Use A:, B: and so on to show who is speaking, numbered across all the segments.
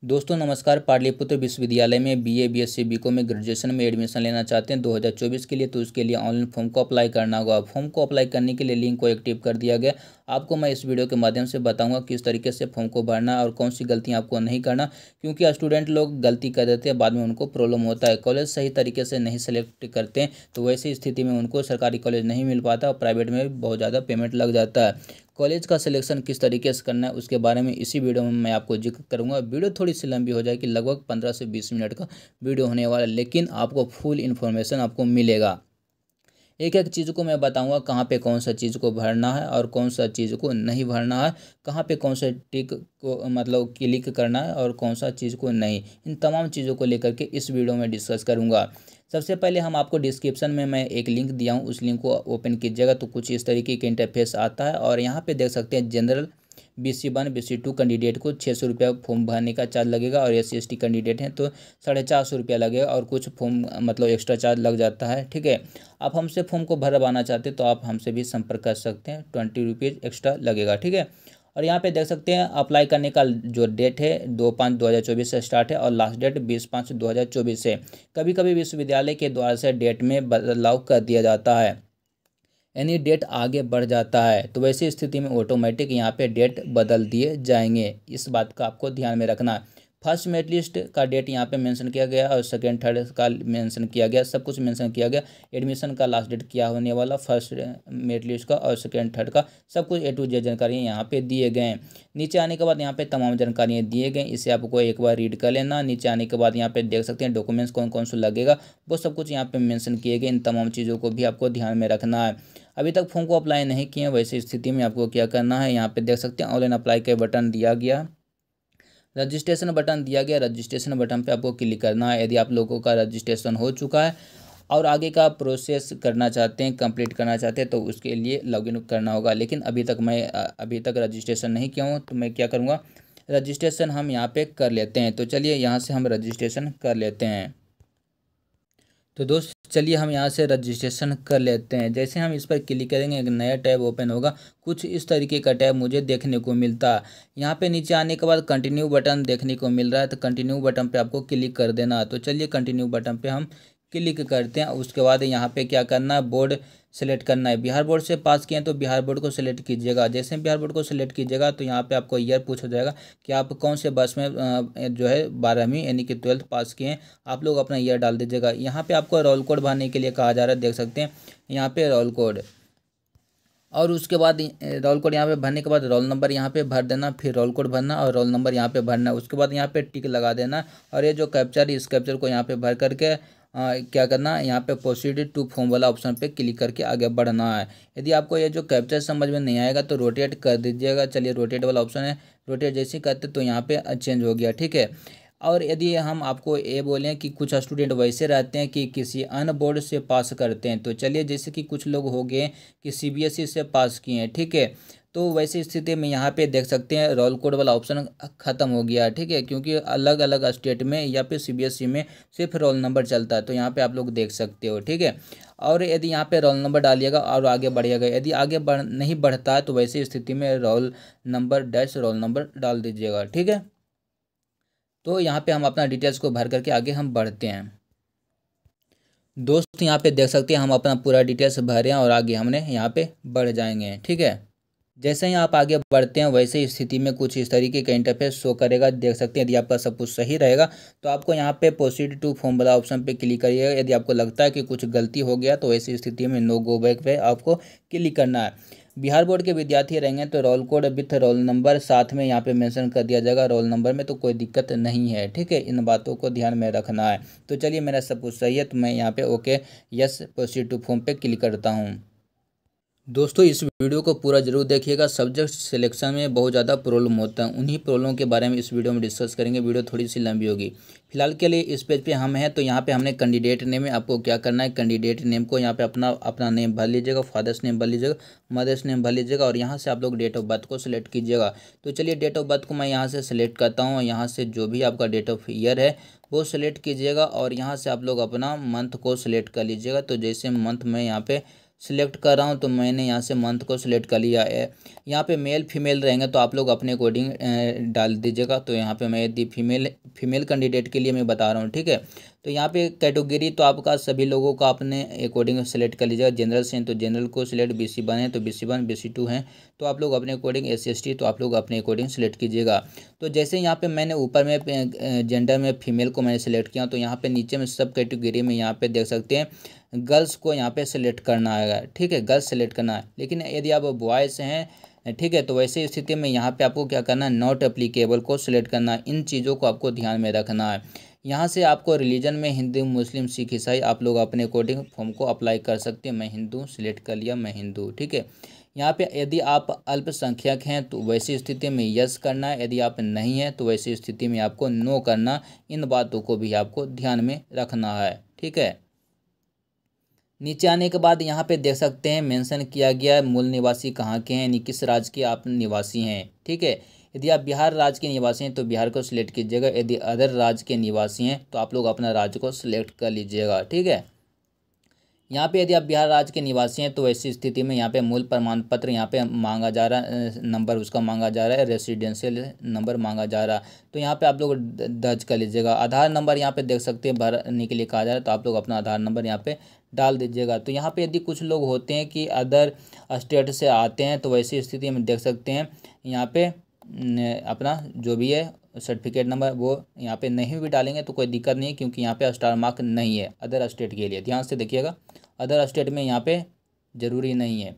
A: दोस्तों नमस्कार। पाटलिपुत्र विश्वविद्यालय में बीए, बीएससी, बीकॉम में ग्रेजुएशन में एडमिशन लेना चाहते हैं 2024 के लिए, तो उसके लिए ऑनलाइन फॉर्म को अप्लाई करना होगा। फॉर्म को अप्लाई करने के लिए लिंक को एक्टिव कर दिया गया। आपको मैं इस वीडियो के माध्यम से बताऊंगा किस तरीके से फॉर्म को भरना है और कौन सी गलतियां आपको नहीं करना, क्योंकि स्टूडेंट लोग गलती कर देते हैं, बाद में उनको प्रॉब्लम होता है। कॉलेज सही तरीके से नहीं सेलेक्ट करते हैं तो वैसी स्थिति में उनको सरकारी कॉलेज नहीं मिल पाता और प्राइवेट में भी बहुत ज़्यादा पेमेंट लग जाता है। कॉलेज का सिलेक्शन किस तरीके से करना है उसके बारे में इसी वीडियो में मैं आपको जिक्र करूंगा। वीडियो थोड़ी सी लंबी हो जाएगी, लगभग 15 से 20 मिनट का वीडियो होने वाला है, लेकिन आपको फुल इन्फॉर्मेशन आपको मिलेगा। एक एक चीज़ को मैं बताऊंगा, कहाँ पे कौन सा चीज़ को भरना है और कौन सा चीज़ को नहीं भरना है, कहाँ पे कौन सा टिक को मतलब क्लिक करना है और कौन सा चीज़ को नहीं। इन तमाम चीज़ों को लेकर के इस वीडियो में डिस्कस करूंगा। सबसे पहले हम आपको डिस्क्रिप्शन में मैं एक लिंक दिया हूँ, उस लिंक को ओपन कीजिएगा तो कुछ इस तरीके का इंटरफेस आता है। और यहाँ पे देख सकते हैं जनरल BC1 BC2 कैंडिडेट को 600 रुपया फॉर्म भरने का चार्ज लगेगा, और SC ST कैंडिडेट हैं तो 450 रुपया लगेगा, और कुछ फॉर्म मतलब एक्स्ट्रा चार्ज लग जाता है। ठीक है, आप हमसे फॉर्म को भरवाना चाहते हैं तो आप हमसे भी संपर्क कर सकते हैं, 20 रुपीज़ एक्स्ट्रा लगेगा। ठीक है, और यहाँ पे देख सकते हैं अप्लाई करने का जो डेट है 2/5/2024 से स्टार्ट है और लास्ट डेट 20/5/2024 है। कभी कभी विश्वविद्यालय के द्वारा से डेट में बदलाव कर दिया जाता है, यानी डेट आगे बढ़ जाता है, तो वैसी स्थिति में ऑटोमेटिक यहाँ पे डेट बदल दिए जाएंगे। इस बात का आपको ध्यान में रखना है। फर्स्ट मेरिट लिस्ट का डेट यहाँ पे मेंशन किया गया और सेकंड थर्ड का मेंशन किया गया, सब कुछ मेंशन किया गया। एडमिशन का लास्ट डेट क्या होने वाला, फर्स्ट मेरिट लिस्ट का और सेकंड थर्ड का, सब कुछ A to Z जानकारी यहाँ पे दिए गए हैं। नीचे आने के बाद यहाँ पे तमाम जानकारियाँ दिए गए, इसे आपको एक बार रीड कर लेना। नीचे आने के बाद यहाँ पे देख सकते हैं डॉक्यूमेंट्स कौन कौन सा लगेगा, वो सब कुछ यहाँ पे मेंशन किए गए। इन तमाम चीज़ों को भी आपको ध्यान में रखना है। अभी तक फॉर्म को अप्लाई नहीं किए, वैसी स्थिति में आपको क्या करना है, यहाँ पे देख सकते हैं ऑनलाइन अप्लाई का बटन दिया गया, रजिस्ट्रेशन बटन दिया गया। रजिस्ट्रेशन बटन पे आपको क्लिक करना है। यदि आप लोगों का रजिस्ट्रेशन हो चुका है और आगे का प्रोसेस करना चाहते हैं, कंप्लीट करना चाहते हैं, तो उसके लिए लॉगिन करना होगा। लेकिन अभी तक रजिस्ट्रेशन नहीं किया हूँ, तो मैं क्या करूँगा, रजिस्ट्रेशन हम यहाँ पे कर लेते हैं। तो चलिए यहाँ से हम रजिस्ट्रेशन कर लेते हैं। तो दोस्त चलिए हम यहाँ से रजिस्ट्रेशन कर लेते हैं। जैसे हम इस पर क्लिक करेंगे एक नया टैब ओपन होगा, कुछ इस तरीके का टैब मुझे देखने को मिलता है। यहाँ पे नीचे आने के बाद कंटिन्यू बटन देखने को मिल रहा है, तो कंटिन्यू बटन पे आपको क्लिक कर देना है। तो चलिए कंटिन्यू बटन पे हम क्लिक करते हैं। उसके बाद यहाँ पे क्या करना है, बोर्ड सेलेक्ट करना है। बिहार बोर्ड से पास किए हैं तो बिहार बोर्ड को सेलेक्ट कीजिएगा। जैसे बिहार बोर्ड को सेलेक्ट कीजिएगा तो यहाँ पे आपको ईयर पूछा जाएगा कि आप कौन से बस में जो है 12वीं यानी कि 12th पास किए हैं। आप लोग अपना ईयर डाल दीजिएगा। यहाँ पे आपको रोल कोड भरने के लिए कहा जा रहा है, देख सकते हैं यहाँ पे रोल कोड, और उसके बाद रोल कोड यहाँ पे भरने के बाद रोल नंबर यहाँ पे भर देना, फिर रोल कोड भरना और रोल नंबर यहाँ पे भरना। उसके बाद यहाँ पे टिक लगा देना, और ये जो कैप्चर इस कैप्चर को यहाँ पे भर करके क्या करना है, यहाँ पे प्रोसीड टू फॉर्म वाला ऑप्शन पे क्लिक करके आगे बढ़ना है। यदि आपको ये जो कैप्चर समझ में नहीं आएगा तो रोटेट कर दीजिएगा। चलिए रोटेट वाला ऑप्शन है, रोटेट जैसे ही करते तो यहाँ पे चेंज हो गया। ठीक है, और यदि हम आपको ये बोलें कि कुछ स्टूडेंट वैसे रहते हैं कि किसी अन्य बोर्ड से पास करते हैं, तो चलिए जैसे कि कुछ लोग हो गए कि CBSE से पास किए हैं। ठीक है, तो वैसी स्थिति में यहाँ पे देख सकते हैं रोल कोड वाला ऑप्शन ख़त्म हो गया। ठीक है, क्योंकि अलग अलग स्टेट में या फिर CBSE में सिर्फ रोल नंबर चलता है, तो यहाँ पे आप लोग देख सकते हो। ठीक है, और यदि यहाँ पे रोल नंबर डालिएगा और आगे बढ़िएगा, यदि आगे नहीं बढ़ता है तो वैसी स्थिति में रोल नंबर डाल दीजिएगा। ठीक है, तो यहाँ पे हम अपना डिटेल्स को भर करके आगे हम बढ़ते हैं। दोस्त यहाँ पे देख सकते हैं हम अपना पूरा डिटेल्स भरे हैं और आगे हमने यहाँ पे बढ़ जाएंगे। ठीक है, जैसे ही आप आगे बढ़ते हैं वैसे ही स्थिति में कुछ इस तरीके का इंटरफेस शो करेगा, देख सकते हैं। यदि आपका सब कुछ सही रहेगा तो आपको यहाँ पे प्रोसीड टू फॉर्म वाला ऑप्शन पे क्लिक करिएगा। यदि आपको लगता है कि कुछ गलती हो गया तो ऐसी स्थिति में नो गो बैक पे आपको क्लिक करना है। बिहार बोर्ड के विद्यार्थी रहेंगे तो roll code with roll number साथ में यहाँ पे मेंशन कर दिया जाएगा रोल नंबर में, तो कोई दिक्कत नहीं है। ठीक है, इन बातों को ध्यान में रखना है। तो चलिए मेरा सब कुछ सही है, तो मैं यहाँ पे okay yes proceed to form पे क्लिक करता हूँ। दोस्तों इस वीडियो को पूरा जरूर देखिएगा। सब्जेक्ट सिलेक्शन में बहुत ज़्यादा प्रॉब्लम होता है, उन्हीं प्रॉब्लम के बारे में इस वीडियो में डिस्कस करेंगे। वीडियो थोड़ी सी लंबी होगी। फिलहाल के लिए इस पेज पे हम हैं, तो यहाँ पे हमने कैंडिडेट नेम में आपको क्या करना है, कैंडिडेट नेम को यहाँ पे अपना नेम भर लीजिएगा, फादर्स नेम भर लीजिएगा, मदर्स नेम भर लीजिएगा, और यहाँ से आप लोग डेट ऑफ बर्थ को सिलेक्ट कीजिएगा। तो चलिए डेट ऑफ बर्थ को मैं यहाँ से सिलेक्ट करता हूँ। यहाँ से जो भी आपका डेट ऑफ ईयर है वो सिलेक्ट कीजिएगा, और यहाँ से आप लोग अपना मंथ को सिलेक्ट कर लीजिएगा। तो जैसे मंथ में यहाँ पे सिलेक्ट कर रहा हूँ, तो मैंने यहाँ से मंथ को सिलेक्ट कर लिया है। यहाँ पे मेल फीमेल रहेंगे तो आप लोग अपने अकॉर्डिंग डाल दीजिएगा। तो यहाँ पे मैं यदि फीमेल कैंडिडेट के लिए मैं बता रहा हूँ, ठीक है। तो यहाँ पे कैटेगरी तो आपका सभी लोगों का अपने अकॉर्डिंग सेलेक्ट कर लीजिएगा। जनरल से हैं तो जनरल को सिलेक्ट, BC1 है तो BC1, BC2 हैं तो आप लोग अपने अकॉर्डिंग, SC ST तो आप लोग अपने अकॉर्डिंग सेलेक्ट कीजिएगा। तो जैसे यहाँ पे मैंने ऊपर में जेंडर में फीमेल को मैंने सेलेक्ट किया, तो यहाँ पे नीचे में सब कैटेगरी में यहाँ पे देख सकते हैं गर्ल्स को यहाँ पे सेलेक्ट करना है, ठीक है, गर्ल्स सेलेक्ट करना है। लेकिन यदि आप बॉयज़ हैं, ठीक है, तो वैसे स्थिति में यहाँ पे आपको क्या करना है, नॉट एप्लीकेबल को सिलेक्ट करना है। इन चीज़ों को आपको ध्यान में रखना है। यहाँ से आपको रिलीजन में हिंदू, मुस्लिम, सिख, ईसाई आप लोग अपने अकॉर्डिंग फॉर्म को अप्लाई कर सकते हैं। मैं हिंदू सिलेक्ट कर लिया, मैं हिंदू, ठीक है। यहाँ पे यदि आप अल्पसंख्यक हैं तो वैसी स्थिति में यस करना है, यदि आप नहीं हैं तो वैसी स्थिति में आपको नो करना। इन बातों को भी आपको ध्यान में रखना है, ठीक है। नीचे आने के बाद यहाँ पे देख सकते हैं मेंशन किया गया है मूल निवासी कहाँ के हैं, यानी किस राज्य के आप निवासी हैं, ठीक है। यदि आप बिहार राज्य के निवासी हैं तो बिहार को सिलेक्ट कीजिएगा। यदि अदर राज्य के निवासी हैं तो आप लोग अपना राज्य को सिलेक्ट कर लीजिएगा, ठीक है। यहाँ पे यदि आप बिहार राज्य के निवासी हैं तो ऐसी स्थिति में यहाँ पे मूल प्रमाण पत्र यहाँ पे मांगा जा रहा है, नंबर उसका मांगा जा रहा है, रेसिडेंशियल नंबर मांगा जा रहा है। तो यहाँ पे आप लोग दर्ज कर लीजिएगा। आधार नंबर यहाँ पे देख सकते हैं भरने के लिए कहा जा रहा है, तो आप लोग अपना आधार नंबर यहाँ पे डाल दीजिएगा। तो यहाँ पे यदि कुछ लोग होते हैं कि अदर स्टेट से आते हैं तो वैसी स्थिति में देख सकते हैं यहाँ पे अपना जो भी है सर्टिफिकेट नंबर वो यहाँ पे नहीं भी डालेंगे तो कोई दिक्कत नहीं है, क्योंकि यहाँ पे स्टार मार्क नहीं है अदर स्टेट के लिए। ध्यान से देखिएगा, अदर स्टेट में यहाँ पे ज़रूरी नहीं है,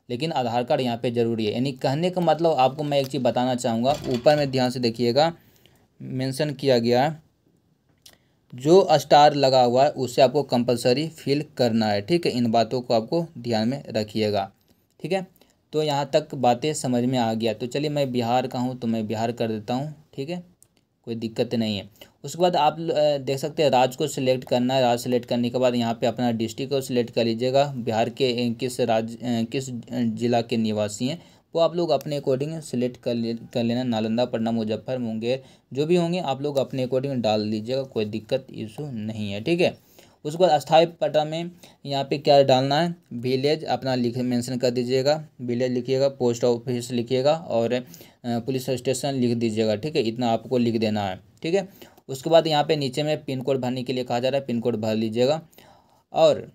A: लेकिन आधार कार्ड यहाँ पे ज़रूरी है। यानी कहने का मतलब आपको मैं एक चीज़ बताना चाहूँगा, ऊपर में ध्यान से देखिएगा मेंशन किया गया है, जो स्टार लगा हुआ है उसे आपको कंपलसरी फिल करना है, ठीक है। इन बातों को आपको ध्यान में रखिएगा, ठीक है। तो यहाँ तक बातें समझ में आ गया। तो चलिए मैं बिहार का हूँ तो मैं बिहार कर देता हूँ, ठीक है, कोई दिक्कत नहीं है। उसके बाद आप देख सकते हैं राज्य को सिलेक्ट करना है। राज्य सेलेक्ट करने के बाद यहाँ पे अपना डिस्ट्रिक्ट को सिलेक्ट कर लीजिएगा। बिहार के किस जिला के निवासी हैं वो आप लोग अपने अकॉर्डिंग सेलेक्ट कर लेना। नालंदा, पटना, मुजफ्फर, मुंगेर जो भी होंगे आप लोग अपने अकॉर्डिंग डाल लीजिएगा, कोई दिक्कत इशू नहीं है, ठीक है। उसके बाद अस्थायी पता में यहाँ पे क्या डालना है, विलेज अपना मेंशन कर दीजिएगा, विलेज लिखिएगा, पोस्ट ऑफिस लिखिएगा और पुलिस स्टेशन लिख दीजिएगा, ठीक है। इतना आपको लिख देना है, ठीक है। उसके बाद यहाँ पे नीचे में पिन कोड भरने के लिए कहा जा रहा है, पिन कोड भर लीजिएगा। और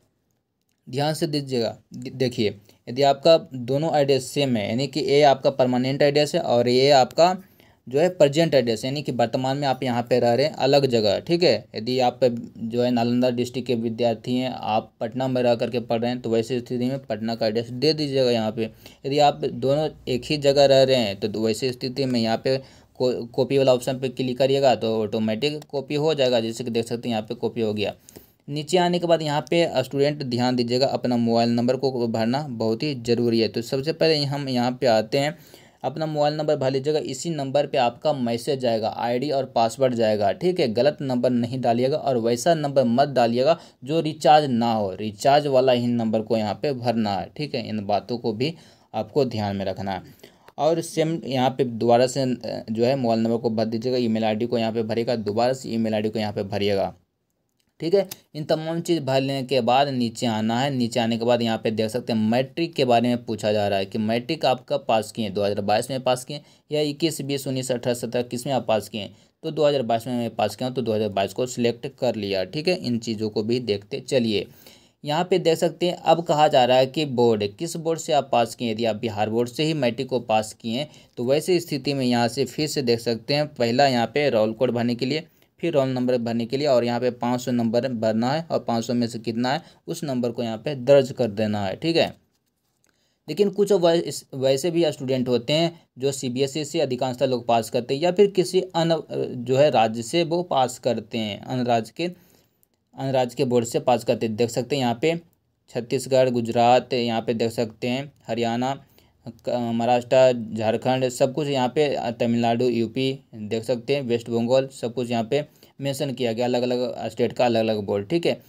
A: ध्यान से दीजिएगा, देखिए यदि आपका दोनों एड्रेस सेम है, यानी कि ये आपका परमानेंट एड्रेस है और ये आपका जो है प्रेजेंट एड्रेस, यानी कि वर्तमान में आप यहाँ पे रह रहे हैं अलग जगह, ठीक है। यदि आप जो है नालंदा डिस्ट्रिक्ट के विद्यार्थी हैं, आप पटना में रह करके पढ़ रहे हैं तो वैसी स्थिति में पटना का एड्रेस दे दीजिएगा यहाँ पे। यदि आप दोनों एक ही जगह रह रहे हैं तो वैसी स्थिति में यहाँ पे कॉपी वाला ऑप्शन पे क्लिक करिएगा तो ऑटोमेटिक कॉपी हो जाएगा, जैसे कि देख सकते हैं यहाँ पे कॉपी हो गया। नीचे आने के बाद यहाँ पे स्टूडेंट ध्यान दीजिएगा, अपना मोबाइल नंबर को भरना बहुत ही ज़रूरी है। तो सबसे पहले हम यहाँ पे आते हैं, अपना मोबाइल नंबर भर लीजिएगा। इसी नंबर पे आपका मैसेज जाएगा, आईडी और पासवर्ड जाएगा, ठीक है। गलत नंबर नहीं डालिएगा और वैसा नंबर मत डालिएगा जो रिचार्ज ना हो, रिचार्ज वाला ही नंबर को यहाँ पे भरना है, ठीक है। इन बातों को भी आपको ध्यान में रखना है। और सेम यहाँ पे दोबारा से जो है मोबाइल नंबर को भर दीजिएगा, ईमेल आईडी को यहाँ पे भरिएगा, दोबारा से ईमेल आईडी को यहाँ पे भरिएगा, ठीक है। इन तमाम चीज़ भर लेने के बाद नीचे आना है। नीचे आने के बाद यहाँ पे देख सकते हैं मैट्रिक के बारे में पूछा जा रहा है कि मैट्रिक आप कब पास किए, 2022 में पास किए या 21, 20, 19, 18, 17 किस में आप पास किए। तो 2022 में मैं पास किया हूँ तो 2022 को सिलेक्ट कर लिया, ठीक है। इन चीज़ों को भी देखते चलिए। यहाँ पे देख सकते हैं अब कहा जा रहा है कि बोर्ड, किस बोर्ड से आप पास किए। यदि आप बिहार बोर्ड से ही मैट्रिक को पास किए तो वैसे स्थिति में यहाँ से फिर से देख सकते हैं, पहला यहाँ पे रोल कोड भरने के लिए, फिर रोल नंबर भरने के लिए, और यहाँ पे 500 नंबर भरना है और 500 में से कितना है उस नंबर को यहाँ पे दर्ज कर देना है, ठीक है। लेकिन कुछ वैसे भी स्टूडेंट होते हैं जो CBSE से अधिकांशतः लोग पास करते हैं या फिर किसी अन्य जो है राज्य से वो पास करते हैं, अन्य राज्य के बोर्ड से पास करते हैं। देख सकते हैं यहाँ पे छत्तीसगढ़, गुजरात, यहाँ पे देख सकते हैं हरियाणा, महाराष्ट्र, झारखंड, सब कुछ यहाँ पे, तमिलनाडु, यूपी देख सकते हैं, वेस्ट बंगाल, सब कुछ यहाँ पे मेंशन किया गया, अलग अलग स्टेट का अलग अलग बोर्ड, ठीक है।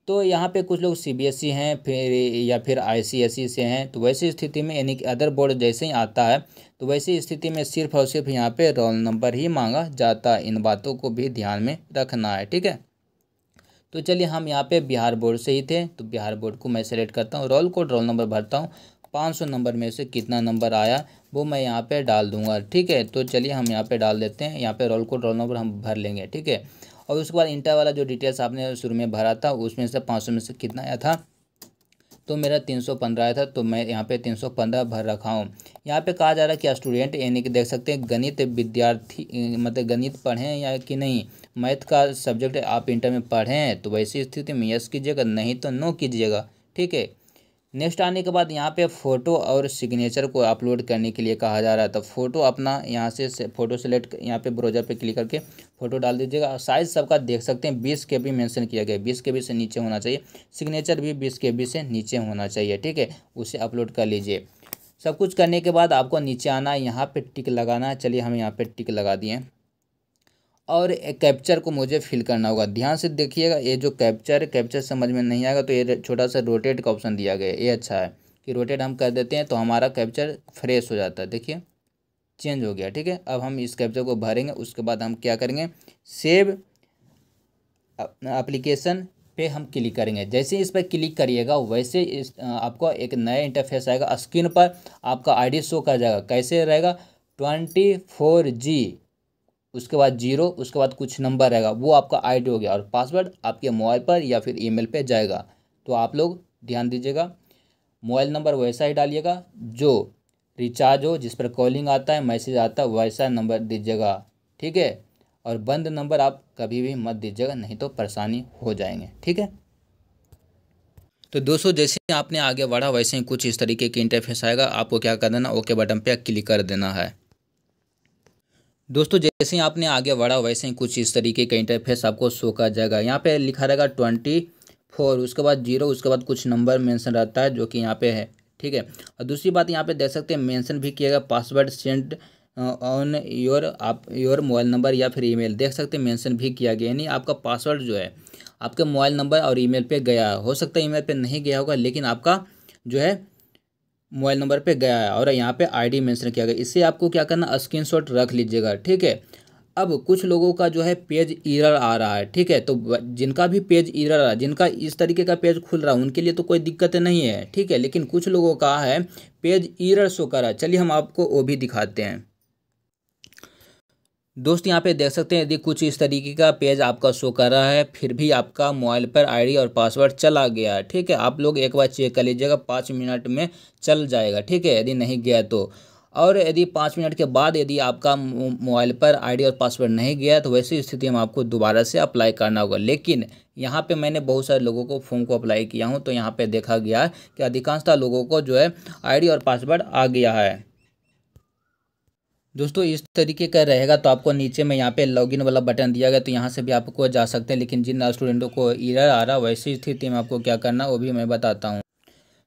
A: तो यहाँ पे कुछ लोग CBSE हैं फिर या फिर ICSE से हैं, तो वैसी स्थिति में यानी कि अदर बोर्ड जैसे ही आता है तो वैसी स्थिति में सिर्फ और सिर्फ यहाँ पे रोल नंबर ही मांगा जाता है। इन बातों को भी ध्यान में रखना है, ठीक है। तो चलिए हम यहाँ पे बिहार बोर्ड से ही थे, तो बिहार बोर्ड को मैं सेलेक्ट करता हूँ, रोल कोड रोल नंबर भरता हूँ, 500 नंबर में से कितना नंबर आया वो मैं यहाँ पे डाल दूंगा। ठीक है, तो चलिए हम यहाँ पे डाल देते हैं, यहाँ पे रोल कोड रोल नंबर हम भर लेंगे। ठीक है, और उसके बाद इंटर वाला जो डिटेल्स आपने शुरू में भरा था उसमें से 500 में से कितना आया था, तो मेरा 315 आया था, तो मैं यहाँ पे 315 भर रखा हूँ। यहाँ पे कहा जा रहा है कि स्टूडेंट यानी कि देख सकते हैं गणित विद्यार्थी, मतलब गणित पढ़ें या कि नहीं, मैथ का सब्जेक्ट आप इंटर में पढ़ें हैं तो वैसी स्थिति में यस कीजिएगा, नहीं तो नो कीजिएगा। ठीक है, नेक्स्ट आने के बाद यहाँ पे फ़ोटो और सिग्नेचर को अपलोड करने के लिए कहा जा रहा है। तो फ़ोटो अपना यहाँ से फ़ोटो सेलेक्ट, यहाँ पे ब्राउज़र पे क्लिक करके फ़ोटो डाल दीजिएगा। साइज़ सबका देख सकते हैं 20 KB मेंशन किया गया है, 20 KB से नीचे होना चाहिए। सिग्नेचर भी 20 KB से नीचे होना चाहिए। ठीक है, उसे अपलोड कर लीजिए। सब कुछ करने के बाद आपको नीचे आना है, यहाँ पर टिक लगाना है। चलिए हम यहाँ पर टिक लगा दिए, और कैप्चर को मुझे फिल करना होगा। ध्यान से देखिएगा, ये जो कैप्चर समझ में नहीं आएगा तो ये छोटा सा रोटेट का ऑप्शन दिया गया है, ये अच्छा है कि रोटेट हम कर देते हैं तो हमारा कैप्चर फ्रेश हो जाता है। देखिए चेंज हो गया। ठीक है, अब हम इस कैप्चर को भरेंगे, उसके बाद हम क्या करेंगे, सेव एप्लीकेशन पे हम क्लिक करेंगे। जैसे ही इस पर क्लिक करिएगा वैसे आपको एक नया इंटरफेस आएगा, स्क्रीन पर आपका आईडी शो कर जाएगा। कैसे रहेगा, 24G, उसके बाद 0, उसके बाद कुछ नंबर रहेगा, वो आपका आईडी हो गया, और पासवर्ड आपके मोबाइल पर या फिर ईमेल पे जाएगा। तो आप लोग ध्यान दीजिएगा, मोबाइल नंबर वैसा ही डालिएगा जो रिचार्ज हो, जिस पर कॉलिंग आता है मैसेज आता है वैसा नंबर दीजिएगा। ठीक है, और बंद नंबर आप कभी भी मत दीजिएगा, नहीं तो परेशानी हो जाएंगे। ठीक है, तो दोस्तों जैसे आपने आगे बढ़ा वैसे ही कुछ इस तरीके की इंटरफेस आएगा। आपको क्या कर देना, ओके बटन पे क्लिक कर देना है। दोस्तों जैसे ही आपने आगे बढ़ा वैसे ही कुछ इस तरीके का इंटरफेस आपको शो कर जाएगा। यहाँ पे लिखा रहेगा 24, उसके बाद 0, उसके बाद कुछ नंबर मेंशन रहता है जो कि यहाँ पे है। ठीक है, और दूसरी बात यहाँ पे देख सकते हैं मेंशन भी किया गया, password send on your mobile number या फिर ईमेल। देख सकते हैं मेंशन भी किया गया, यानी आपका पासवर्ड जो है आपके मोबाइल नंबर और ईमेल पे गया। हो सकता है ईमेल पे नहीं गया होगा, लेकिन आपका जो है मोबाइल नंबर पे गया है, और यहाँ पे आईडी मेंशन किया गया। इससे आपको क्या करना, स्क्रीनशॉट रख लीजिएगा। ठीक है, अब कुछ लोगों का जो है पेज एरर आ रहा है। ठीक है, तो जिनका भी पेज एरर आ रहा है, जिनका इस तरीके का पेज खुल रहा है उनके लिए तो कोई दिक्कत नहीं है। ठीक है, लेकिन कुछ लोगों का है पेज एरर शो कर रहा है। चलिए हम आपको वो भी दिखाते हैं। दोस्त यहाँ पे देख सकते हैं यदि कुछ इस तरीके का पेज आपका शो कर रहा है, फिर भी आपका मोबाइल पर आईडी और पासवर्ड चला गया है। ठीक है, आप लोग एक बार चेक कर लीजिएगा, 5 मिनट में चल जाएगा। ठीक है, यदि नहीं गया तो, और यदि 5 मिनट के बाद यदि आपका मोबाइल पर आईडी और पासवर्ड नहीं गया तो वैसी स्थिति में आपको दोबारा से अप्लाई करना होगा। लेकिन यहाँ पे मैंने बहुत सारे लोगों को फॉर्म को अप्लाई किया हूँ, तो यहाँ पे देखा गया है कि अधिकांशतः लोगों को जो है आईडी और पासवर्ड आ गया है। दोस्तों इस तरीके का रहेगा, तो आपको नीचे में यहाँ पे लॉगिन वाला बटन दिया गया, तो यहाँ से भी आपको जा सकते हैं। लेकिन जिन स्टूडेंटों को एरर आ रहा है वैसी स्थिति में आपको क्या करना वो भी मैं बताता हूँ।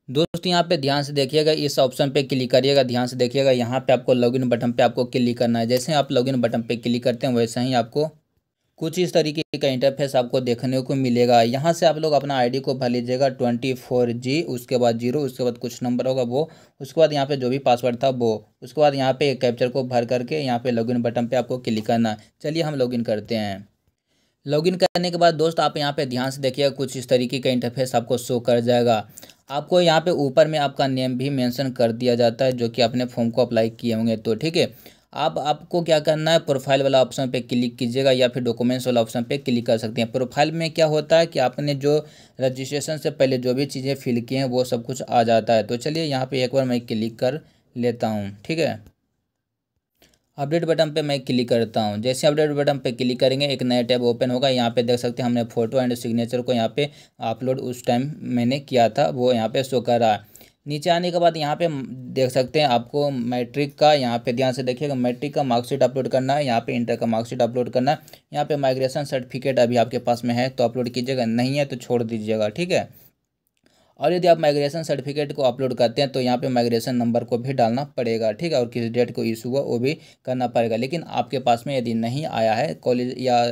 A: दोस्तों यहाँ पे ध्यान से देखिएगा, इस ऑप्शन पे क्लिक करिएगा। ध्यान से देखिएगा, यहाँ पे आपको लॉगिन बटन पे आपको क्लिक करना है। जैसे आप लॉगिन बटन पे क्लिक करते हैं वैसे ही आपको कुछ इस तरीके का इंटरफेस आपको देखने को मिलेगा। यहाँ से आप लोग अपना आईडी को भर लीजिएगा 24G, उसके बाद 0, उसके बाद कुछ नंबर होगा वो, उसके बाद यहाँ पे जो भी पासवर्ड था वो, उसके बाद यहाँ पे कैप्चर को भर करके यहाँ पे लॉगिन बटन पे आपको क्लिक करना। चलिए हम लॉगिन करते हैं। लॉगिन करने के बाद दोस्त आप यहाँ पे ध्यान से देखिएगा, कुछ इस तरीके का इंटरफेस आपको शो कर जाएगा। आपको यहाँ पे ऊपर में आपका नेम भी मेंशन कर दिया जाता है जो कि अपने फॉर्म को अप्लाई किए होंगे। तो ठीक है, आपको क्या करना है, प्रोफाइल वाला ऑप्शन पे क्लिक कीजिएगा या फिर डॉक्यूमेंट्स वाला ऑप्शन पे क्लिक कर सकते हैं। प्रोफाइल में क्या होता है कि आपने जो रजिस्ट्रेशन से पहले जो भी चीज़ें फिल की हैं वो सब कुछ आ जाता है। तो चलिए यहाँ पे एक बार मैं क्लिक कर लेता हूँ। ठीक है, अपडेट बटन पे मैं क्लिक करता हूँ। जैसे अपडेट बटन पे क्लिक करेंगे एक नया टैब ओपन होगा। यहाँ पे देख सकते हैं हमने फ़ोटो एंड सिग्नेचर को यहाँ पे अपलोड उस टाइम मैंने किया था, वो यहाँ पे शो कर रहा है। नीचे आने के बाद यहाँ पे देख सकते हैं आपको मैट्रिक का, यहाँ पे ध्यान से देखिएगा, मैट्रिक का मार्कशीट अपलोड करना है, यहाँ पे इंटर का मार्कशीट अपलोड करना है। यहाँ पे माइग्रेशन सर्टिफिकेट अभी आपके पास में है तो अपलोड कीजिएगा, नहीं है तो छोड़ दीजिएगा। ठीक है, और यदि आप माइग्रेशन सर्टिफिकेट को अपलोड करते हैं तो यहाँ पे माइग्रेशन नंबर को भी डालना पड़ेगा। ठीक है, और किस डेट को इशू हुआ वो भी करना पड़ेगा। लेकिन आपके पास में यदि नहीं आया है, कॉलेज या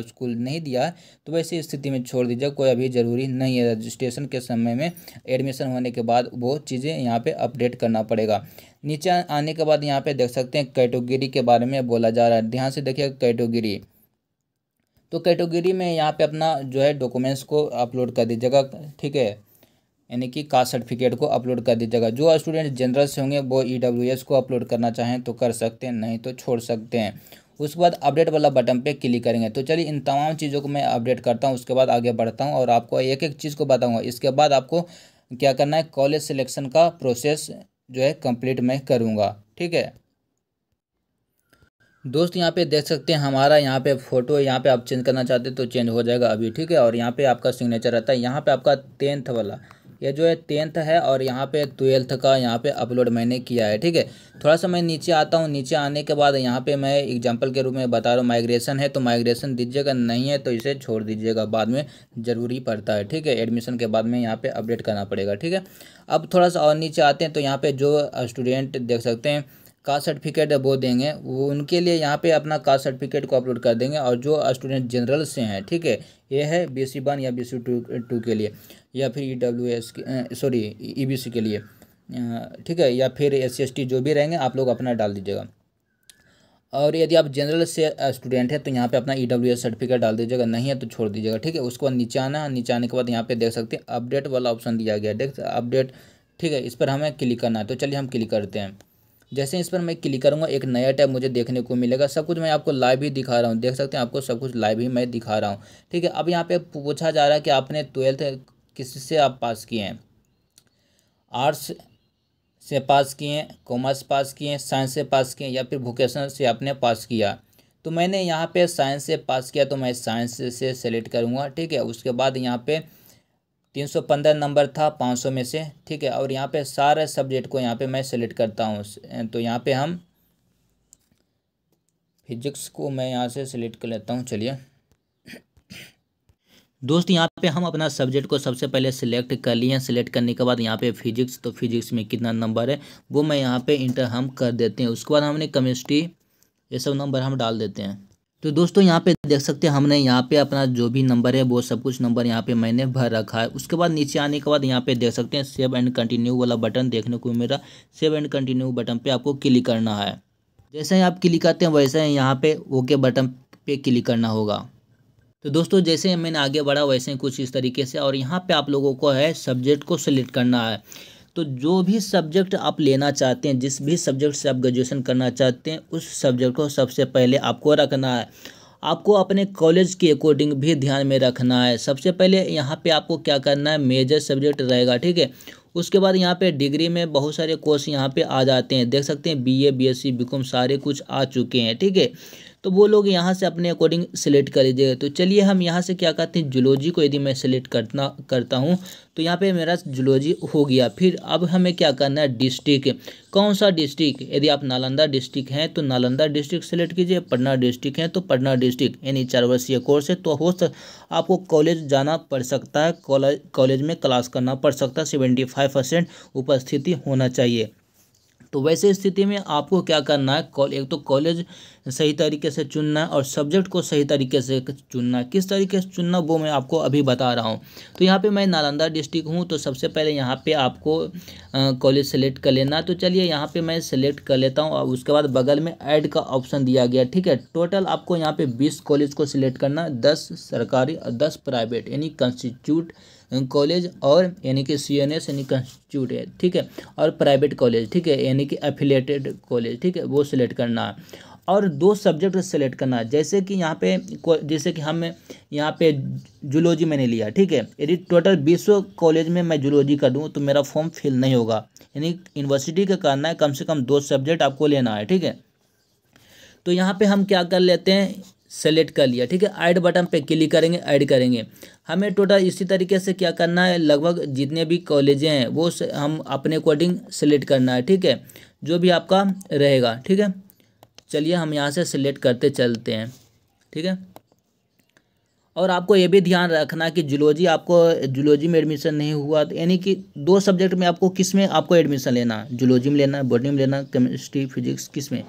A: स्कूल नहीं दिया है, तो वैसी स्थिति में छोड़ दीजिए, कोई अभी ज़रूरी नहीं है। रजिस्ट्रेशन के समय में एडमिशन होने के बाद वो चीज़ें यहाँ पर अपडेट करना पड़ेगा। नीचे आने के बाद यहाँ पर देख सकते हैं कैटेगरी के बारे में बोला जा रहा है। ध्यान से देखिए, कैटेगरी तो कैटेगरी में यहाँ पे अपना जो है डॉक्यूमेंट्स को अपलोड कर दीजिएगा, ठीक है, यानी कि कास्ट सर्टिफिकेट को अपलोड कर दीजिएगा। जो स्टूडेंट जनरल से होंगे वो EWS को अपलोड करना चाहें तो कर सकते हैं, नहीं तो छोड़ सकते हैं। उसके बाद अपडेट वाला बटन पे क्लिक करेंगे। तो चलिए इन तमाम चीज़ों को मैं अपडेट करता हूँ, उसके बाद आगे बढ़ता हूँ और आपको एक एक चीज़ को बताऊँगा। इसके बाद आपको क्या करना है, कॉलेज सिलेक्शन का प्रोसेस जो है कंप्लीट मैं करूँगा, ठीक है। दोस्त यहाँ पे देख सकते हैं हमारा यहाँ पे फ़ोटो, यहाँ पे आप चेंज करना चाहते हैं तो चेंज हो जाएगा अभी, ठीक है। और यहाँ पे आपका सिग्नेचर रहता है, यहाँ पे आपका 10th वाला, ये जो है 10th है, और यहाँ पे 12th का यहाँ पे अपलोड मैंने किया है, ठीक है। थोड़ा सा मैं नीचे आता हूँ, नीचे आने के बाद यहाँ पे मैं एग्जांपल के रूप में बता रहा हूँ, माइग्रेशन है तो माइग्रेशन दीजिएगा, नहीं है तो इसे छोड़ दीजिएगा, बाद में ज़रूरी पड़ता है, ठीक है। एडमिशन के बाद में यहाँ पे अपडेट करना पड़ेगा, ठीक है। अब थोड़ा सा और नीचे आते हैं तो यहाँ पे जो स्टूडेंट देख सकते हैं कास्ट सर्टिफिकेट वो देंगे, वो उनके लिए यहाँ पे अपना कास्ट सर्टिफिकेट को अपलोड कर देंगे। और जो स्टूडेंट जनरल से हैं, ठीक है, ये है BC1 या BC2 के लिए, या फिर EWS सॉरी EBC के लिए, ठीक है, या फिर SC/ST जो भी रहेंगे आप लोग अपना डाल दीजिएगा। और यदि आप जनरल से स्टूडेंट है तो यहाँ पे अपना EWS सर्टिफिकेट डाल दीजिएगा, नहीं है तो छोड़ दीजिएगा, ठीक है। उसके बाद नीचे आना है, नीचे आने के बाद यहाँ पे देख सकते हैं अपडेट वाला ऑप्शन दिया गया है, देख अपडेट, ठीक है, इस पर हमें क्लिक करना है। तो चलिए हम क्लिक करते हैं। जैसे इस पर मैं क्लिक करूँगा एक नया टैब मुझे देखने को मिलेगा। सब कुछ मैं आपको लाइव ही दिखा रहा हूँ, देख सकते हैं आपको सब कुछ लाइव ही मैं दिखा रहा हूँ, ठीक है। अब यहाँ पे पूछा जा रहा है कि आपने 12th किससे आप पास किए हैं, आर्ट्स से पास किए हैं, कॉमर्स पास किए हैं, साइंस से पास किए हैं, या फिर वोकेशनल से आपने पास किया। तो मैंने यहाँ पे साइंस से पास किया तो मैं साइंस से सेलेक्ट करूँगा, ठीक है। उसके बाद यहाँ पे 315 नंबर था 500 में से, ठीक है। और यहाँ पे सारे सब्जेक्ट को यहाँ पे मैं सेलेक्ट करता हूँ। तो यहाँ पे हम फिजिक्स को मैं यहाँ से सेलेक्ट कर लेता हूँ। चलिए दोस्त, यहाँ पे हम अपना सब्जेक्ट को सबसे पहले सिलेक्ट कर लिए हैं। सिलेक्ट करने के बाद यहाँ पे फिजिक्स, तो फिजिक्स में कितना नंबर है वो मैं यहाँ पे इंटर हम कर देते हैं। उसके बाद हमने केमिस्ट्री, ये सब नंबर हम डाल देते हैं। तो दोस्तों यहाँ पे देख सकते हैं हमने यहाँ पे अपना जो भी नंबर है वो सब कुछ नंबर यहाँ पे मैंने भर रखा है। उसके बाद नीचे आने के बाद यहाँ पे देख सकते हैं सेव एंड कंटिन्यू वाला बटन देखने को मेरा, सेव एंड कंटिन्यू बटन पे आपको क्लिक करना है। जैसे ही आप क्लिक करते हैं वैसे ही यहाँ पे ओके बटन पे क्लिक करना होगा। तो दोस्तों जैसे मैंने आगे बढ़ा वैसे ही कुछ इस तरीके से, और यहाँ पे आप लोगों को है सब्जेक्ट को सिलेक्ट करना है। तो जो भी सब्जेक्ट आप लेना चाहते हैं, जिस भी सब्जेक्ट से आप ग्रेजुएशन करना चाहते हैं, उस सब्जेक्ट को सबसे पहले आपको रखना है। आपको अपने कॉलेज के अकॉर्डिंग भी ध्यान में रखना है। सबसे पहले यहाँ पे आपको क्या करना है, मेजर सब्जेक्ट रहेगा, ठीक है। उसके बाद यहाँ पे डिग्री में बहुत सारे कोर्स यहाँ पे आ जाते हैं, देख सकते हैं BA BSc BCom सारे कुछ आ चुके हैं, ठीक है। तो वो लोग यहाँ से अपने अकॉर्डिंग सिलेक्ट कर लीजिएगा। तो चलिए हम यहाँ से क्या करते हैं, जूलॉजी को यदि मैं सिलेक्ट करता हूँ तो यहाँ पे मेरा जूलॉजी हो गया। फिर अब हमें क्या करना है, डिस्ट्रिक्ट, कौन सा डिस्ट्रिक्ट, यदि आप नालंदा डिस्ट्रिक्ट हैं तो नालंदा डिस्ट्रिक्ट सेलेक्ट कीजिए, पटना डिस्ट्रिक्ट हैं तो पटना डिस्ट्रिक्ट, यानी 4 वर्षीय कोर्स है तो आपको कॉलेज जाना पड़ सकता है, कॉलेज में क्लास करना पड़ सकता है, 75% उपस्थिति होना चाहिए। तो वैसे स्थिति में आपको क्या करना है, एक तो कॉलेज सही तरीके से चुनना है और सब्जेक्ट को सही तरीके से चुनना है। किस तरीके से चुनना वो मैं आपको अभी बता रहा हूँ। तो यहाँ पे मैं नालंदा डिस्ट्रिक्ट हूँ तो सबसे पहले यहाँ पे आपको कॉलेज सेलेक्ट कर लेना। तो चलिए यहाँ पे मैं सेलेक्ट कर लेता हूँ और उसके बाद बगल में ऐड का ऑप्शन दिया गया, ठीक है। टोटल आपको यहाँ पे 20 कॉलेज को सिलेक्ट करना है, 10 सरकारी और 10 प्राइवेट, यानी कंस्टिट्यूट कॉलेज, और यानी कि CNS यानी कंस्टिट्यूट है, ठीक है, और प्राइवेट कॉलेज, ठीक है, यानी कि एफिलेटेड कॉलेज, ठीक है, वो सिलेक्ट करना है। और 2 सब्जेक्ट सेलेक्ट करना है, जैसे कि यहाँ पे जैसे कि हम यहाँ पे जूलॉजी मैंने लिया, ठीक है। यदि टोटल 20 कॉलेज में मैं जूलॉजी कर दूँ तो मेरा फॉर्म फिल नहीं होगा, यानी यूनिवर्सिटी का करना है, कम से कम 2 सब्जेक्ट आपको लेना है, ठीक है। तो यहाँ पे हम क्या कर लेते हैं, सेलेक्ट कर लिया, ठीक है। ऐड बटन पे क्लिक करेंगे, ऐड करेंगे। हमें टोटल इसी तरीके से क्या करना है, लगभग जितने भी कॉलेजें हैं वो हम अपने अकॉर्डिंग सेलेक्ट करना है, ठीक है, जो भी आपका रहेगा, ठीक है। चलिए हम यहाँ से सिलेक्ट करते चलते हैं, ठीक है। और आपको ये भी ध्यान रखना कि जूलॉजी में एडमिशन नहीं हुआ, तो यानी कि 2 सब्जेक्ट में आपको किस में आपको एडमिशन लेना है, जूलॉजी में लेना है, बॉटनी में लेना है, केमिस्ट्री फिजिक्स किस में,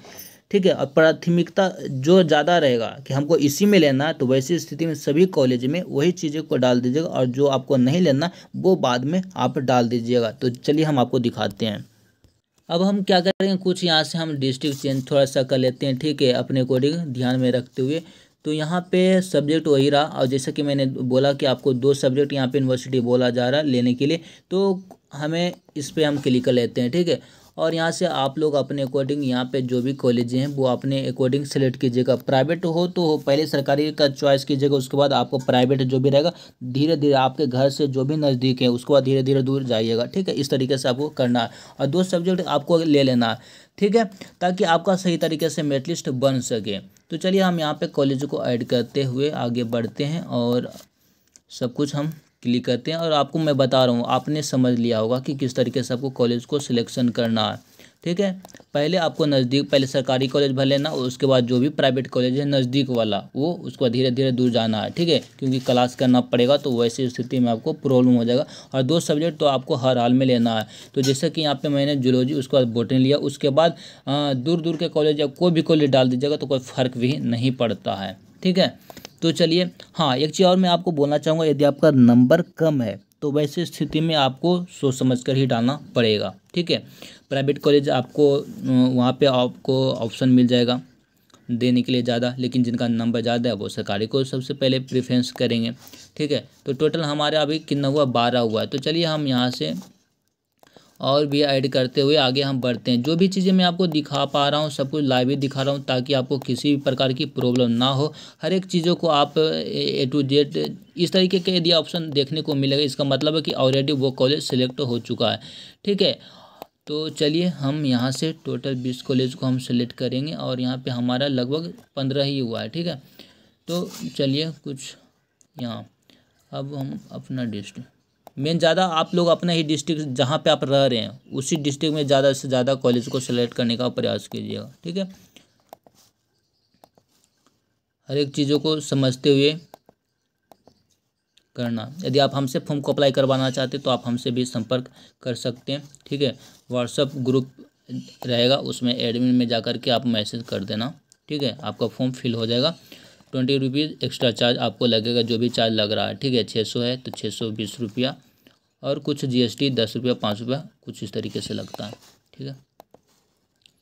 A: ठीक है। और प्राथमिकता जो ज़्यादा रहेगा कि हमको इसी में लेना है, तो वैसी स्थिति में सभी कॉलेज में वही चीज़ों को डाल दीजिएगा, और जो आपको नहीं लेना वो बाद में आप डाल दीजिएगा। तो चलिए हम आपको दिखाते हैं। अब हम क्या करेंगे, कुछ यहाँ से हम डिस्ट्रिक्ट चेंज थोड़ा सा कर लेते हैं, ठीक है, अपने अकॉर्डिंग ध्यान में रखते हुए। तो यहाँ पे सब्जेक्ट वही रहा, और जैसे कि मैंने बोला कि आपको 2 सब्जेक्ट यहाँ पे यूनिवर्सिटी बोला जा रहा है लेने के लिए, तो हमें इस पे हम क्लिक कर लेते हैं, ठीक है। और यहाँ से आप लोग अपने अकॉर्डिंग यहाँ पे जो भी कॉलेज हैं वो अपने अकॉर्डिंग सेलेक्ट कीजिएगा। प्राइवेट हो तो हो, पहले सरकारी का चॉइस कीजिएगा, उसके बाद आपको प्राइवेट जो भी रहेगा धीरे धीरे आपके घर से जो भी नज़दीक है उसके बाद धीरे धीरे दूर जाइएगा, ठीक है। इस तरीके से आपको करना है, और 2 सब्जेक्ट आपको ले लेना है, ठीक है, ताकि आपका सही तरीके से मेरिट लिस्ट बन सके। तो चलिए हम यहाँ पे कॉलेज को ऐड करते हुए आगे बढ़ते हैं और सब कुछ हम क्लिक करते हैं। और आपको मैं बता रहा हूँ, आपने समझ लिया होगा कि किस तरीके से आपको कॉलेज को सिलेक्शन करना है, ठीक है। पहले आपको नज़दीक, पहले सरकारी कॉलेज भर लेना, उसके बाद जो भी प्राइवेट कॉलेज है नज़दीक वाला वो, उसके बाद धीरे धीरे दूर जाना है, ठीक है, क्योंकि क्लास करना पड़ेगा तो वैसी स्थिति में आपको प्रॉब्लम हो जाएगा। और 2 सब्जेक्ट तो आपको हर हाल में लेना है। तो जैसे कि यहाँ पे मैंने जूलॉजी, उसके बाद बॉटनी लिया, उसके बाद दूर दूर के कॉलेज या कोई भी कॉलेज डाल दीजिएगा तो कोई फ़र्क भी नहीं पड़ता है, ठीक है। तो चलिए, हाँ, एक चीज़ और मैं आपको बोलना चाहूँगा, यदि आपका नंबर कम है तो वैसी स्थिति में आपको सोच समझ कर ही डालना पड़ेगा, ठीक है। प्राइवेट कॉलेज आपको वहाँ पे आपको ऑप्शन मिल जाएगा देने के लिए ज़्यादा, लेकिन जिनका नंबर ज़्यादा है वो सरकारी को सबसे पहले प्रेफरेंस करेंगे, ठीक है। तो टोटल हमारा अभी कितना हुआ, 12 हुआ है। तो चलिए हम यहाँ से और भी ऐड करते हुए आगे हम बढ़ते हैं। जो भी चीज़ें मैं आपको दिखा पा रहा हूँ सब कुछ लाइव ही दिखा रहा हूँ, ताकि आपको किसी भी प्रकार की प्रॉब्लम ना हो। हर एक चीज़ों को आप A to Z इस तरीके के यदि ऑप्शन देखने को मिलेगा, इसका मतलब है कि ऑलरेडी वो कॉलेज सिलेक्ट हो चुका है, ठीक है। तो चलिए हम यहाँ से टोटल 20 कॉलेज को हम सेलेक्ट करेंगे, और यहाँ पे हमारा लगभग 15 ही हुआ है, ठीक है। तो चलिए कुछ यहाँ, अब हम अपना डिस्ट्रिक्ट मेन, ज़्यादा आप लोग अपना ही डिस्ट्रिक्ट जहाँ पे आप रह रहे हैं उसी डिस्ट्रिक्ट में ज़्यादा से ज़्यादा कॉलेज को सेलेक्ट करने का प्रयास कीजिएगा, ठीक है। हर एक चीज़ों को समझते हुए करना। यदि आप हमसे फॉर्म को अप्लाई करवाना चाहते हैं तो आप हमसे भी संपर्क कर सकते हैं, ठीक है। व्हाट्सअप ग्रुप रहेगा, उसमें एडमिन में जा कर के आप मैसेज कर देना, ठीक है। आपका फॉर्म फिल हो जाएगा। 20 रुपीज़ एक्स्ट्रा चार्ज आपको लगेगा, जो भी चार्ज लग रहा है, ठीक है। 600 है तो 620 रुपया, और कुछ GST 10 रुपया 5 रुपया कुछ इस तरीके से लगता है, ठीक है।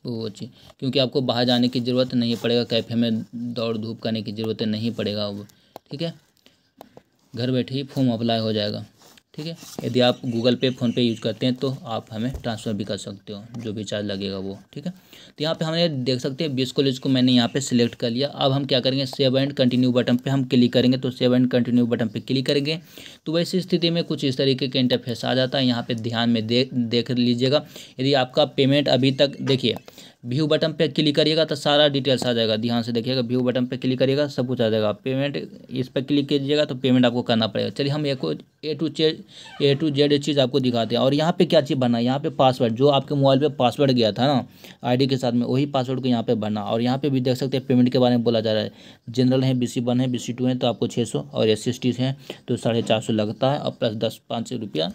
A: वो अच्छी, क्योंकि आपको बाहर जाने की ज़रूरत नहीं पड़ेगा, कैफ़े में दौड़ धूप करने की ज़रूरत नहीं पड़ेगा वो, ठीक है। घर बैठे ही फॉर्म अप्लाई हो जाएगा, ठीक है। यदि आप गूगल पे, फ़ोनपे यूज़ करते हैं तो आप हमें ट्रांसफ़र भी कर सकते हो, जो भी चार्ज लगेगा वो, ठीक है। तो यहाँ पे हमने देख सकते हैं 20 कॉलेज को मैंने यहाँ पे सिलेक्ट कर लिया। अब हम क्या करेंगे, सेव एंड कंटिन्यू बटन पे हम क्लिक करेंगे। तो सेव एंड कंटिन्यू बटन पे क्लिक करेंगे तो वैसी स्थिति में कुछ इस तरीके का इंटरफेस आ जाता है। यहाँ पे ध्यान में देख लीजिएगा। यदि आपका पेमेंट अभी तक, देखिए व्यू बटन पे क्लिक करिएगा तो सारा डिटेल्स आ जाएगा, ध्यान से देखिएगा। व्यू बटन पे क्लिक करिएगा सब कुछ आ जाएगा। पेमेंट इस पर क्लिक कीजिएगा तो पेमेंट आपको करना पड़ेगा। चलिए हम ए टू जेड चीज़ आपको दिखाते हैं। और यहाँ पे क्या चीज़ भरना है, यहाँ पे पासवर्ड, जो आपके मोबाइल पे पासवर्ड गया था ना आईडी के साथ में, वही पासवर्ड को यहाँ पे भरना। और यहाँ पे भी देख सकते हैं पेमेंट के बारे में बोला जा रहा है। जनरल है, BC1 है, BC2 है तो आपको 600, और SC/ST है तो 450 लगता है, और प्लस 10-5 रुपया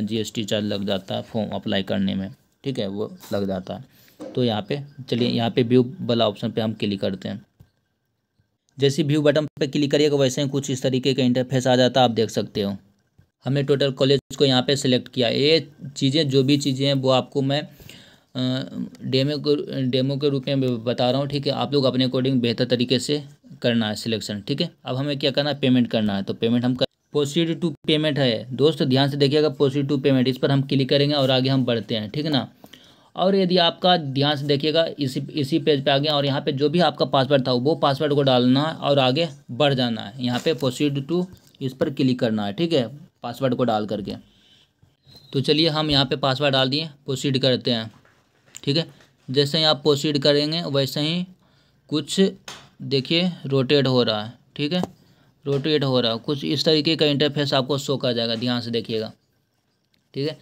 A: GST चार्ज लग जाता है फॉर्म अप्लाई करने में, ठीक है, वो लग जाता है। तो यहाँ पे चलिए, यहाँ पे व्यू वाला ऑप्शन पे हम क्लिक करते हैं। जैसे व्यू बटन पे क्लिक करिएगा वैसे ही कुछ इस तरीके का इंटरफेस आ जाता है, आप देख सकते हो। हमने टोटल कॉलेज को यहाँ पे सिलेक्ट किया। ये चीज़ें, जो भी चीज़ें हैं वो आपको मैं डेमो के रूप में बता रहा हूँ, ठीक है। आप लोग अपने अकॉर्डिंग बेहतर तरीके से करना है सिलेक्शन, ठीक है। अब हमें क्या करना है, पेमेंट करना है। तो पेमेंट हम प्रोसीड टू पेमेंट है दोस्त, ध्यान से देखिएगा, प्रोसीड टू पेमेंट, इस पर हम क्लिक करेंगे और आगे हम बढ़ते हैं, ठीक है ना। और यदि आपका ध्यान से देखिएगा इसी पेज पे आ गया, और यहाँ पे जो भी आपका पासवर्ड था वो पासवर्ड को डालना है और आगे बढ़ जाना है। यहाँ पे प्रोसीड टू, इस पर क्लिक करना है, ठीक है, पासवर्ड को डाल करके। तो चलिए हम यहाँ पे पासवर्ड डाल दिए, प्रोसीड करते हैं, ठीक है। जैसे ही आप प्रोसीड करेंगे वैसे ही कुछ देखिए रोटेट हो रहा है, ठीक है, रोटेट हो रहा है। कुछ इस तरीके का इंटरफेस आपको शो कर जाएगा, ध्यान से देखिएगा, ठीक है।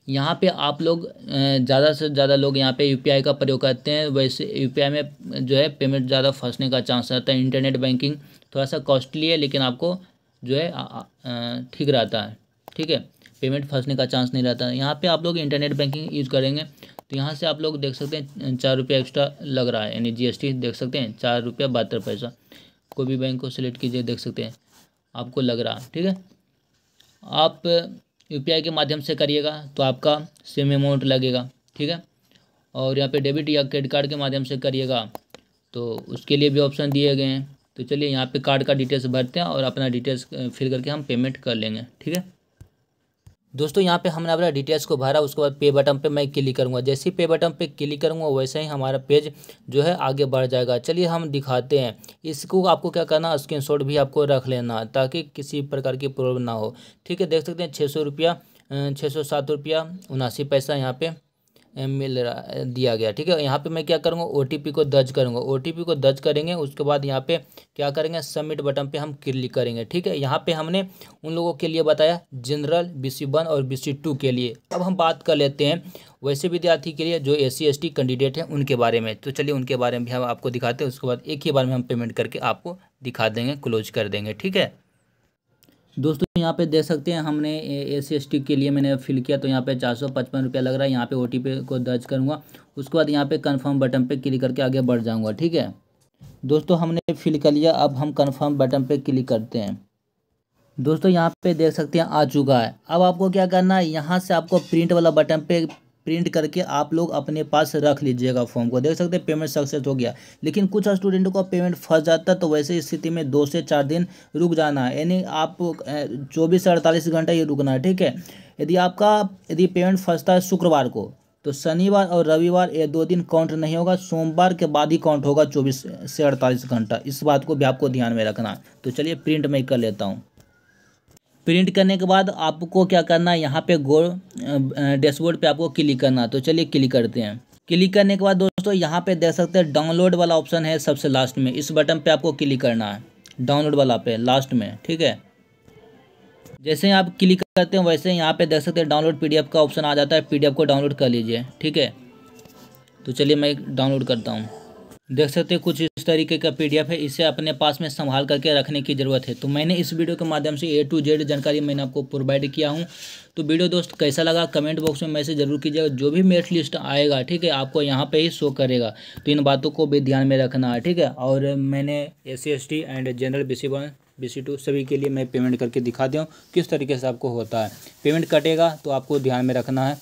A: यहाँ पे आप लोग ज़्यादा से ज़्यादा लोग यहाँ पे UPI का प्रयोग करते हैं। वैसे UPI में जो है पेमेंट ज़्यादा फंसने का चांस रहता है। इंटरनेट बैंकिंग थोड़ा सा कॉस्टली है, लेकिन आपको जो है ठीक रहता है, ठीक है, पेमेंट फंसने का चांस नहीं रहता है। यहाँ पे आप लोग इंटरनेट बैंकिंग यूज़ करेंगे तो यहाँ से आप लोग देख सकते हैं 4 रुपया एक्स्ट्रा लग रहा है, यानी GST देख सकते हैं 4 रुपया 72 पैसा। कोई भी बैंक को सिलेक्ट कीजिए, देख सकते हैं आपको लग रहा है, ठीक है। आप UPI के माध्यम से करिएगा तो आपका सेम अमाउंट लगेगा, ठीक है। और यहाँ पे डेबिट या क्रेडिट कार्ड के माध्यम से करिएगा तो उसके लिए भी ऑप्शन दिए गए हैं, तो चलिए यहाँ पे कार्ड का डिटेल्स भरते हैं और अपना डिटेल्स फिल करके हम पेमेंट कर लेंगे। ठीक है दोस्तों, यहाँ पे हमने अपना डिटेल्स को भरा, उसके बाद पे बटन पे मैं क्लिक करूँगा। जैसे ही पे बटन पे क्लिक करूँगा वैसे ही हमारा पेज जो है आगे बढ़ जाएगा। चलिए हम दिखाते हैं। इसको आपको क्या करना, स्क्रीनशॉट भी आपको रख लेना ताकि किसी प्रकार की प्रॉब्लम ना हो। ठीक है, देख सकते हैं 607 रुपया 79 पैसा यहाँ पे मिल रहा दिया गया। ठीक है, यहाँ पे मैं क्या करूँगा, OTP को दर्ज करूँगा। OTP को दर्ज करेंगे, उसके बाद यहाँ पे क्या करेंगे, सबमिट बटन पे हम क्लिक करेंगे। ठीक है, यहाँ पे हमने उन लोगों के लिए बताया जनरल BC1 और BC2 के लिए। अब हम बात कर लेते हैं वैसे विद्यार्थी के लिए जो SC ST कैंडिडेट हैं उनके बारे में। तो चलिए उनके बारे में भी हम आपको दिखाते हैं, उसके बाद एक ही बार में हम पेमेंट करके आपको दिखा देंगे, क्लोज कर देंगे। ठीक है दोस्तों, यहाँ पे देख सकते हैं हमने SC ST के लिए मैंने फिल किया, तो यहाँ पे 455 रुपया लग रहा है। यहाँ पे OTP को दर्ज करूँगा, उसके बाद यहाँ पे कंफर्म बटन पे क्लिक करके आगे बढ़ जाऊँगा। ठीक है दोस्तों, हमने फिल कर लिया। अब हम कंफर्म बटन पे क्लिक करते हैं। दोस्तों यहाँ पे देख सकते हैं आ चुका है। अब आपको क्या करना है, यहाँ से आपको प्रिंट वाला बटन पे प्रिंट करके आप लोग अपने पास रख लीजिएगा फॉर्म को। देख सकते हैं पेमेंट सक्सेस हो गया, लेकिन कुछ स्टूडेंटों का पेमेंट फंस जाता है, तो वैसे स्थिति में 2 से 4 दिन रुक जाना है, यानी आप 24 से 48 घंटा ये रुकना है। ठीक है, यदि पेमेंट फंसता है शुक्रवार को, तो शनिवार और रविवार ये 2 दिन काउंट नहीं होगा, सोमवार के बाद ही काउंट होगा 24 से 48 घंटा। इस बात को भी आपको ध्यान में रखना। तो चलिए प्रिंट मैं कर लेता हूँ। प्रिंट करने के बाद आपको क्या करना है, यहाँ पे डैशबोर्ड पे आपको क्लिक करना। तो चलिए क्लिक करते हैं। क्लिक करने के बाद दोस्तों यहाँ पे देख सकते हैं डाउनलोड वाला ऑप्शन है सबसे लास्ट में, इस बटन पे आपको क्लिक करना है, डाउनलोड वाला पे लास्ट में। ठीक है, जैसे ही आप क्लिक करते हैं वैसे ही यहाँ पे देख सकते हैं डाउनलोड PDF का ऑप्शन आ जाता है, PDF को डाउनलोड कर लीजिए। ठीक है, तो चलिए मैं डाउनलोड करता हूँ। देख सकते हैं कुछ इस तरीके का PDF है, इसे अपने पास में संभाल करके रखने की ज़रूरत है। तो मैंने इस वीडियो के माध्यम से A to Z जानकारी मैंने आपको प्रोवाइड किया हूँ। तो वीडियो दोस्त कैसा लगा कमेंट बॉक्स में मैसेज जरूर कीजिएगा। जो भी मेरिट लिस्ट आएगा, ठीक है, आपको यहाँ पे ही शो करेगा, तो इन बातों को भी ध्यान में रखना है। ठीक है, और मैंने SC ST and general BC1 BC2 सभी के लिए मैं पेमेंट करके दिखा दिया हूँ किस तरीके से आपको होता है। पेमेंट कटेगा तो आपको ध्यान में रखना है,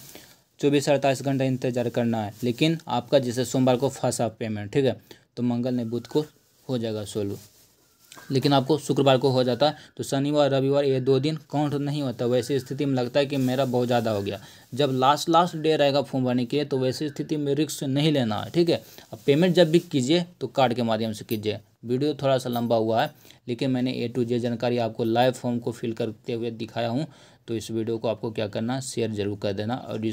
A: 24 से 48 घंटा इंतजार करना है। लेकिन आपका जैसे सोमवार को फंसा पेमेंट, ठीक है, तो मंगल ने बुध को हो जाएगा सोल्व, लेकिन आपको शुक्रवार को हो जाता है। तो शनिवार रविवार ये 2 दिन काउंट नहीं होता। वैसी स्थिति में लगता है कि मेरा बहुत ज़्यादा हो गया, जब लास्ट डे रहेगा फॉर्म भरने के लिए, तो वैसी स्थिति में रिस्क नहीं लेना है। ठीक है, अब पेमेंट जब भी कीजिए तो कार्ड के माध्यम से कीजिए। वीडियो थोड़ा सा लंबा हुआ है, लेकिन मैंने A to Z जानकारी आपको लाइव फॉर्म को फिल करते हुए दिखाया हूँ। तो इस वीडियो को आपको क्या करना, शेयर जरूर कर देना, और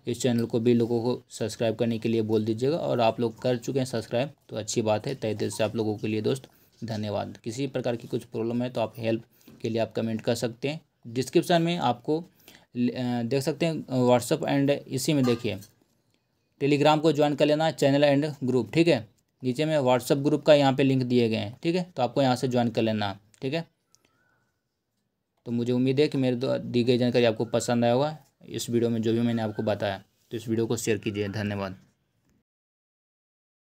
A: इस चैनल को भी लोगों को सब्सक्राइब करने के लिए बोल दीजिएगा। और आप लोग कर चुके हैं सब्सक्राइब, तो अच्छी बात है। तहे दिल से आप लोगों के लिए दोस्त धन्यवाद। किसी प्रकार की कुछ प्रॉब्लम है तो आप हेल्प के लिए आप कमेंट कर सकते हैं। डिस्क्रिप्शन में आपको देख सकते हैं व्हाट्सअप एंड इसी में देखिए टेलीग्राम को ज्वाइन कर लेना, चैनल एंड ग्रुप। ठीक है, नीचे में व्हाट्सअप ग्रुप का यहाँ पे लिंक दिए गए हैं। ठीक है, तो आपको यहाँ से ज्वाइन कर लेना। ठीक है, तो मुझे उम्मीद है कि मेरे दी गई जानकारी आपको पसंद आया होगा। इस वीडियो में जो भी मैंने आपको बताया, तो इस वीडियो को शेयर कीजिए। धन्यवाद।